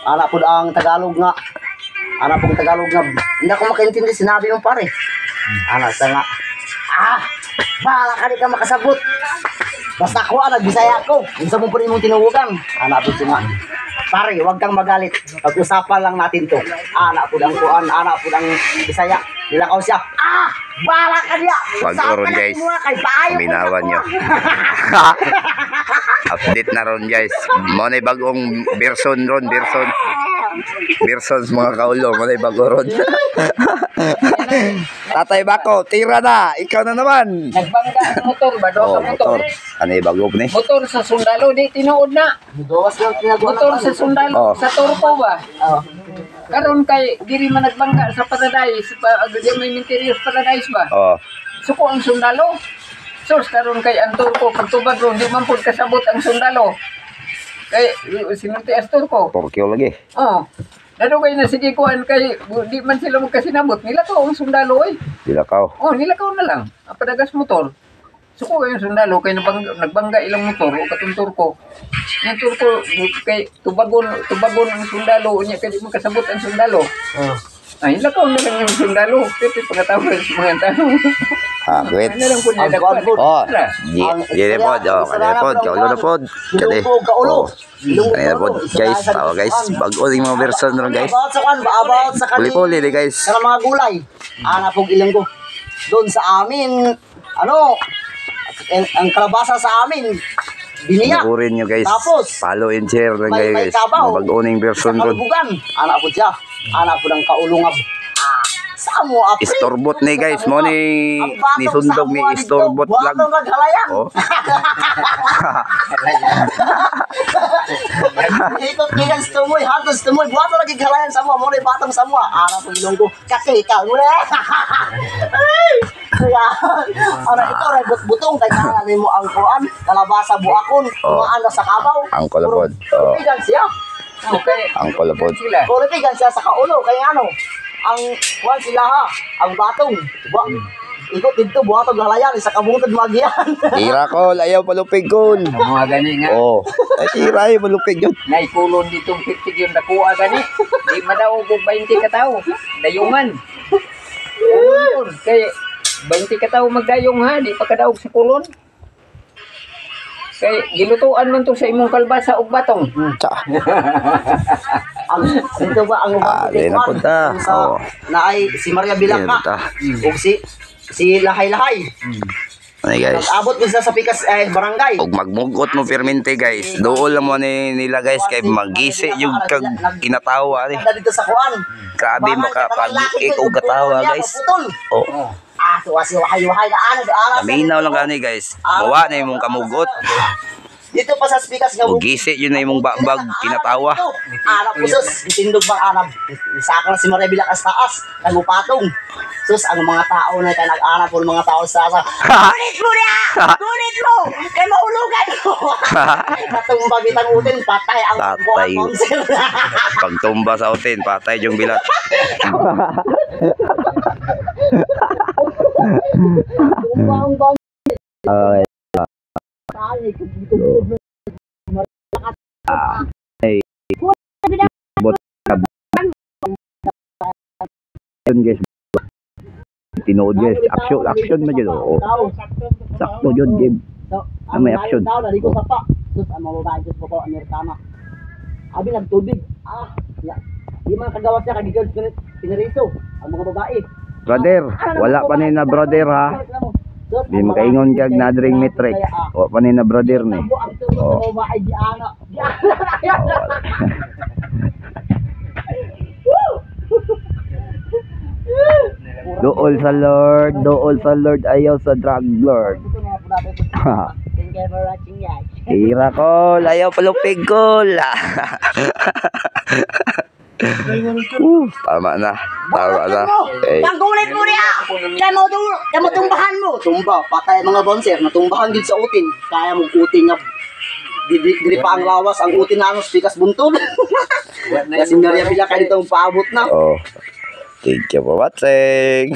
Ana po ang Tagalog nga. Ana pong Tagalog nga. Hindi ako makaintindi sinabi mo pare. Ana sa nga. Bala ka di ka makasabot. Basta ako nagbisaya ko. Unsa mo po rin mong tinuwagan. Ana po nga. Pare, huwag kang magalit. Pag-usapan lang natin to. Ana po ang kuan, ana po ang Bisaya. Nilakaw siya. Bala ka niya. Wag ko ron guys. Minawan nyo. Update na ron guys. Mo na bagong version ron, versions mga kaulo. Mo na bago ron. Tatay Bako, tira na. Ikaw na naman. Nagbangga ang motor ba? Motor. Ano yung bago ni? Motor sa sundalo, di tinuod na. Motor sa sundalo, sa turpo ba? Karon kay diri man nagbangga sa Paradise, di may Interior Paradise ba? Suko ang sundalo. Sos karon kay ang turpo pagtubag ron, di man pud kasabot ang sundalo. Kay sinunti as turpo. Porkyo lagi. Nadugay na sige kuan kay di man sila magkasinabot. Nilakaw ang sundalo eh. Nilakaw. Nilakaw na lang. Ang padagas motor. Suko kay yung sundalo kay nagbangga ilang motor o katong turko. Yung turko kay tubagon ang sundalo unya kay di man kasabot ang sundalo. Ay nilakaw na lang yung sundalo. Pero pagkatapos sa mga tao. Wait. Ano lang po niya dagdag. Dili pod. Kanina pod. Kaulo na pod. Kali. Kanina pod. Guys. Guys. Bago yung mga version ron guys. About sa kanina. Puli-puli guys. Sa mga gulay. Ana pong ilang ko. Doon sa amin. Ang kalabasa sa amin. Biniyak. Nakurin nyo guys. Tapos. Follow and share rin kayo guys. Bago yung version ron. Ana po siya. Ana po ng kaulungab. Samo apre. Istorbot ni guys. Mo ni sundog ni istorbot vlog. Buhatong naghalayan. Ikot kigan stumoy. Hatos stumoy. Buhatong naghalayan sa mo. Mo ni batang sa mo. Ana po ilong ko. Kakika. Muna. Kaya. Ana ito. Butong. Kaya mo ang kuan. Kalabasa buakon. Kumaan na sa kabaw. Ang kolapod. Kigan siya. Ang kolapod. Kigan siya sa kaulo. Kaya ang kuan sila ha, ang batong. Ikot dito buhatong galayan sa kabungtod magian. Tira ko, ayaw palupig kon. Mga gani nga. Ay tira ay palupig yun. Naikulon ditong 50 yun nakuha gani. Di madaog 20 ka tao. Dayungan. Kay 20 ka tao magdayong ha, di pa kadaog sa kulon. Kay gilutuan man to sa imong kalbasa ug batong. Ito ba ang naay si Maria Bilaka ug si Lahay-Lahay. Ay guys. Abot din sa pikas barangay. Ug magmugot mo permente guys. Dool lang mo nila guys kay magisi yung kinatawa ni. Dito sa kuan. Grabe makapag-ik og katawa guys. Wahay na Minaw lang gani guys. Mawa na imong kamugot. Dito pa sa speakers nga gisi yun na imong bagbag kinatawa. Anak po sus, ditindog bang anak. Isaka na si Maria Bilaka sa taas, nagupatong. Sus, ang mga tao na tayo nag-anak po mga tao sa asa. Gunit mo niya! Gunit mo! Kaya mahulugan mo! Natumbag itang utin, patay ang buwan council. Pagtumba sa utin, patay yung bilat. Okay. Guys, tinood guys, action na dyan. Sakto dyan game. May action. Sus, ang mga babae Diyos po ko, Amerikana. Abi nagtubig. Di man kagawas niya kagigil pinariso ang mga babae. Brother, wala pa na brother ha. Di makaingon kag nadring metric. O pa na brother ni. Dool sa Lord, ayaw sa drug lord. Thank you for watching guys. Tira ko, ayaw palupig ko. Tama na. Panggulit mo niya! Kaya mo tumbahan mo. Tumba, patay mga bonser. Natumbahan din sa utin. Kaya mo utin nga. Dili pa ang lawas. Ang utin na anos, pikas buntod. Kasi Maria Bilaka dito paabot na. Thank you for watching.